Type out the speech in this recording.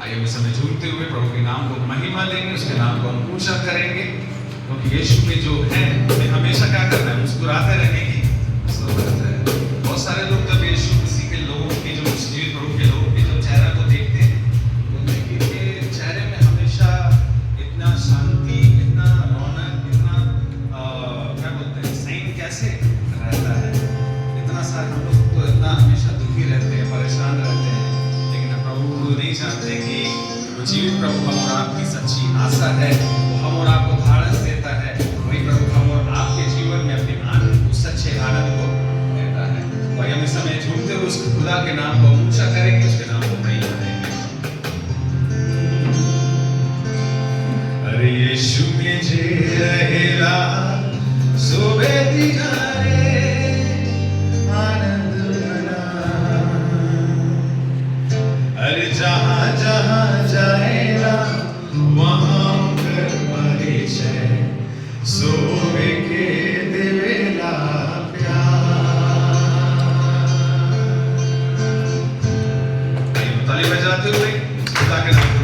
आइए हम इस समय झूमते हुए प्रभु के नाम को महिमा देंगे, उसके नाम को हम ऊंचा करेंगे, क्योंकि यीशु में जो है हमें हमेशा क्या करना है, मुस्कुराते रहने की जरूरत है। बहुत सारे लोग जब यीशु मसीह के लोगों की जो जीवित प्रभु के लोगों के जो चेहरा को देखते हैं, बोलते हैं कि इनके चेहरे में हमेशा इतना शांति, इतना रौनक, इतना क्या बोलते हैं, साइन कैसे रहता है। इतना सारा हम लोग तो इतना हमेशा दुखी रहते हैं, परेशान रहते हैं, लेकिन प्रभु नहीं चाहते कि जीवित प्रभु हम और आपकी सच्ची आशा है, वो हम और आपको धारण देता है, वही प्रभु हम और आपके जीवन में अपने आनंद, उस सच्चे आनंद को देता है। वही हम इस समय झूमते हुए उस खुदा के नाम को ऊंचा करेंगे, उसके नाम को महिमा देंगे। अरे यीशु में जे रहेला सोबे दिगारे आनंद मना, अरे जहाँ जहाँ जाएगा वहाँ कर परिचय सोबे के देवेला प्यार। ताली बजाते हुए खुदा के नाम